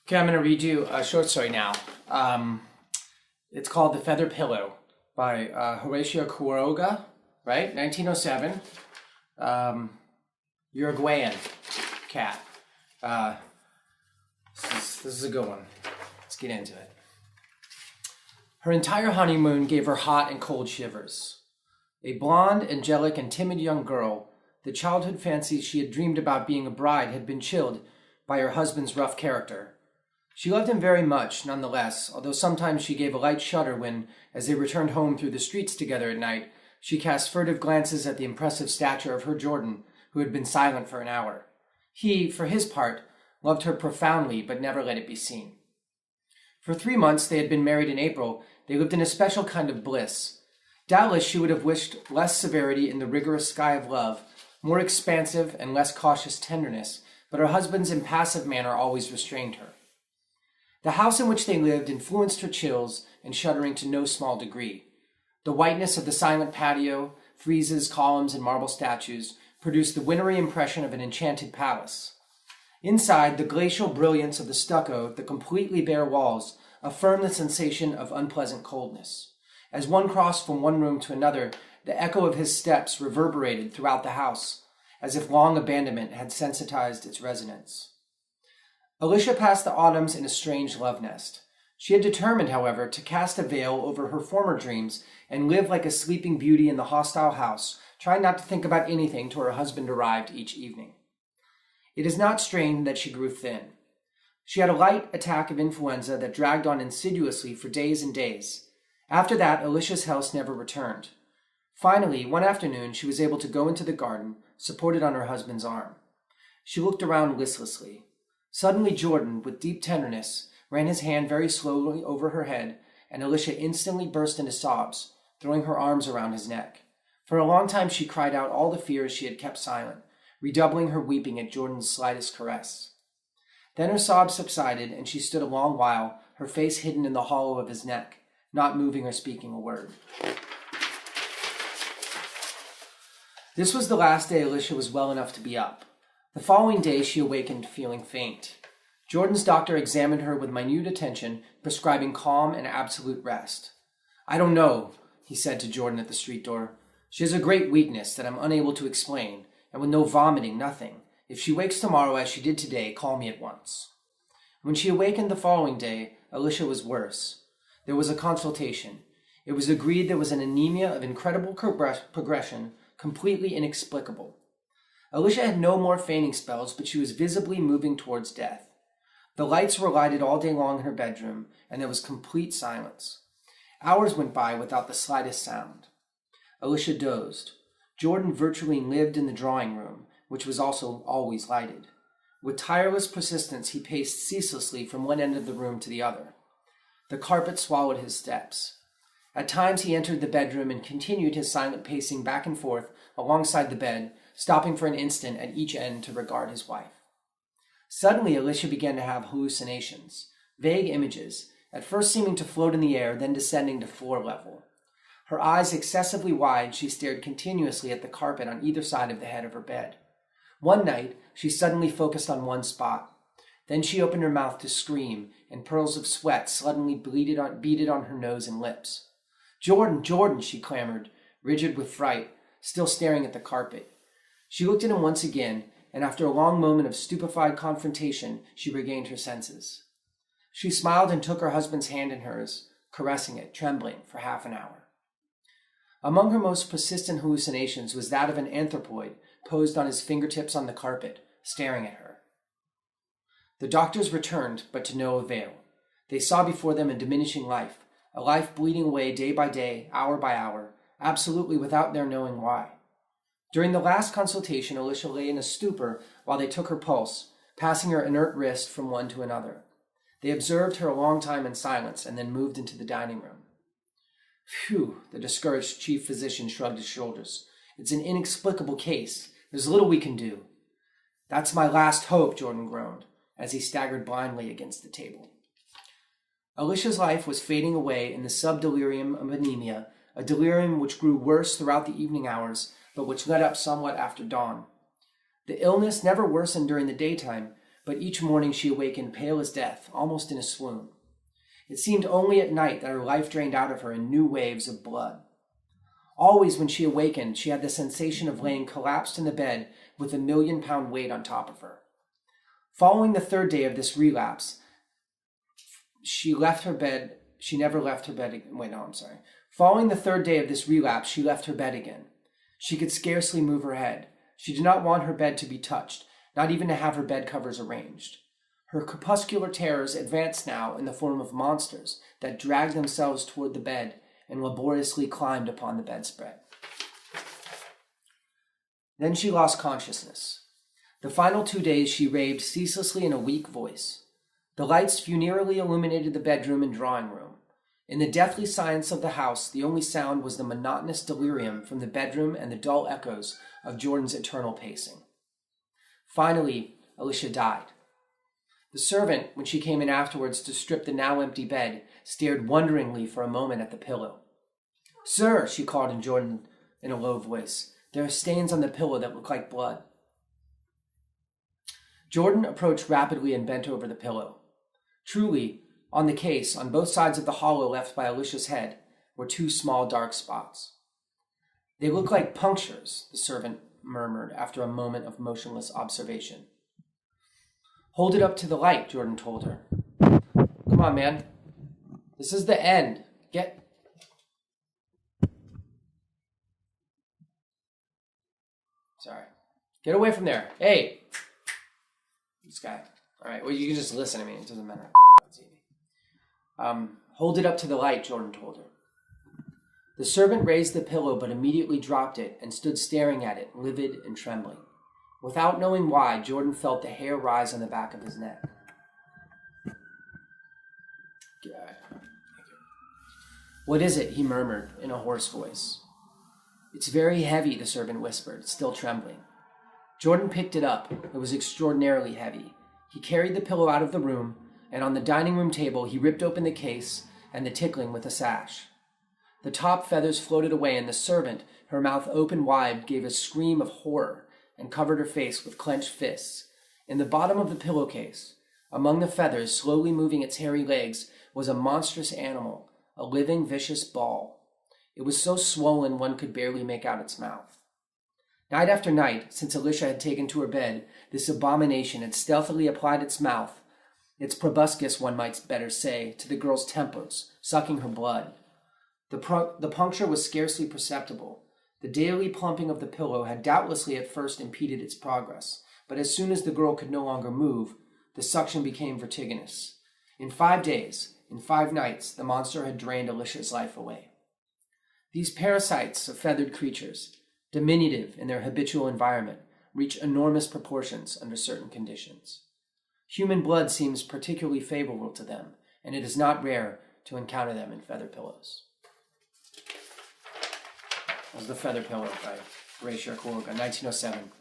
Okay, I'm going to read you a short story now. It's called The Feather Pillow by Horatio Quiroga, right? 1907. Uruguayan cat. This is a good one. Let's get into it. Her entire honeymoon gave her hot and cold shivers. A blonde, angelic, and timid young girl, the childhood fancies she had dreamed about being a bride had been chilled by her husband's rough character. She loved him very much, nonetheless, although sometimes she gave a light shudder when, as they returned home through the streets together at night, she cast furtive glances at the impressive stature of her Jordan, who had been silent for an hour. He, for his part, loved her profoundly, but never let it be seen. For 3 months they had been married in April. They lived in a special kind of bliss. Doubtless she would have wished less severity in the rigorous sky of love, more expansive and less cautious tenderness, but her husband's impassive manner always restrained her. The house in which they lived influenced her chills and shuddering to no small degree. The whiteness of the silent patio, friezes, columns, and marble statues produced the wintry impression of an enchanted palace. Inside, the glacial brilliance of the stucco, the completely bare walls, affirmed the sensation of unpleasant coldness. As one crossed from one room to another, the echo of his steps reverberated throughout the house, as if long abandonment had sensitized its resonance. Alicia passed the autumns in a strange love nest. She had determined, however, to cast a veil over her former dreams and live like a sleeping beauty in the hostile house, trying not to think about anything till her husband arrived each evening. It is not strange that she grew thin. She had a light attack of influenza that dragged on insidiously for days and days. After that, Alicia's health never returned. Finally, one afternoon, she was able to go into the garden, supported on her husband's arm. She looked around listlessly. Suddenly, Jordan, with deep tenderness, ran his hand very slowly over her head, and Alicia instantly burst into sobs, throwing her arms around his neck. For a long time she cried out all the fears she had kept silent, redoubling her weeping at Jordan's slightest caress. Then her sobs subsided, and she stood a long while, her face hidden in the hollow of his neck, not moving or speaking a word. This was the last day Alicia was well enough to be up. The following day she awakened feeling faint. Jordan's doctor examined her with minute attention, prescribing calm and absolute rest. "I don't know," he said to Jordan at the street door. "She has a great weakness that I'm unable to explain, and with no vomiting, nothing. If she wakes tomorrow as she did today, call me at once." When she awakened the following day, Alicia was worse. There was a consultation. It was agreed there was an anemia of incredible progression, completely inexplicable. Alicia had no more fainting spells, but she was visibly moving towards death. The lights were lighted all day long in her bedroom, and there was complete silence. Hours went by without the slightest sound. Alicia dozed. Jordan virtually lived in the drawing room, which was also always lighted. With tireless persistence, he paced ceaselessly from one end of the room to the other. The carpet swallowed his steps. At times he entered the bedroom and continued his silent pacing back and forth alongside the bed, stopping for an instant at each end to regard his wife. Suddenly, Alicia began to have hallucinations, vague images, at first seeming to float in the air, then descending to floor level. Her eyes excessively wide, she stared continuously at the carpet on either side of the head of her bed. One night, she suddenly focused on one spot. Then she opened her mouth to scream, and pearls of sweat suddenly beaded on her nose and lips. "Jordan, Jordan," she clamored, rigid with fright, still staring at the carpet. She looked at him once again, and after a long moment of stupefied confrontation, she regained her senses. She smiled and took her husband's hand in hers, caressing it, trembling, for half an hour. Among her most persistent hallucinations was that of an anthropoid posed on his fingertips on the carpet, staring at her. The doctors returned, but to no avail. They saw before them a diminishing life, a life bleeding away day by day, hour by hour, absolutely without their knowing why. During the last consultation, Alicia lay in a stupor while they took her pulse, passing her inert wrist from one to another. They observed her a long time in silence and then moved into the dining room. "Phew," the discouraged chief physician shrugged his shoulders. "It's an inexplicable case. There's little we can do." "That's my last hope," Jordan groaned, as he staggered blindly against the table. Alicia's life was fading away in the subdelirium of anemia, a delirium which grew worse throughout the evening hours, but which let up somewhat after dawn. The illness never worsened during the daytime, but each morning she awakened pale as death, almost in a swoon. It seemed only at night that her life drained out of her in new waves of blood. Always when she awakened, she had the sensation of laying collapsed in the bed with a 1,000,000-pound weight on top of her. Following the third day of this relapse, she left her bed. She never left her bed again. Following the third day of this relapse, she left her bed again. She could scarcely move her head. She did not want her bed to be touched, not even to have her bed covers arranged. Her crepuscular terrors advanced now in the form of monsters that dragged themselves toward the bed and laboriously climbed upon the bedspread. Then she lost consciousness. The final 2 days she raved ceaselessly in a weak voice. The lights funereally illuminated the bedroom and drawing room. In the deathly silence of the house, the only sound was the monotonous delirium from the bedroom and the dull echoes of Jordan's eternal pacing. Finally, Alicia died. The servant, when she came in afterwards to strip the now empty bed, stared wonderingly for a moment at the pillow. "Sir," she called in Jordan in a low voice, "there are stains on the pillow that look like blood." Jordan approached rapidly and bent over the pillow. Truly, on the case, on both sides of the hollow left by Alicia's head, were 2 small dark spots. "They look like punctures," the servant murmured after a moment of motionless observation. "Hold it up to the light," Jordan told her. "Come on, man. This is the end. Get away from there. Hey! This guy. All right, well, you can just listen to me. It doesn't matter. Hold it up to the light," Jordan told her. The servant raised the pillow but immediately dropped it and stood staring at it, livid and trembling. Without knowing why, Jordan felt the hair rise on the back of his neck. "What is it?" he murmured in a hoarse voice. "It's very heavy," the servant whispered, still trembling. Jordan picked it up. It was extraordinarily heavy. He carried the pillow out of the room, and on the dining room table he ripped open the case and the tickling with a sash. The top feathers floated away, and the servant, her mouth open wide, gave a scream of horror and covered her face with clenched fists. In the bottom of the pillowcase, among the feathers, slowly moving its hairy legs, was a monstrous animal, a living, vicious ball. It was so swollen one could barely make out its mouth. Night after night, since Alicia had taken to her bed, this abomination had stealthily applied its mouth, its proboscis, one might better say, to the girl's temples, sucking her blood. The puncture was scarcely perceptible. The daily plumping of the pillow had doubtlessly at first impeded its progress, but as soon as the girl could no longer move, the suction became vertiginous. In 5 days, in 5 nights, the monster had drained Alicia's life away. These parasites of feathered creatures, diminutive in their habitual environment, reach enormous proportions under certain conditions. Human blood seems particularly favorable to them, and it is not rare to encounter them in feather pillows. That was The Feather Pillow by Horatio, Quiroga, 1907.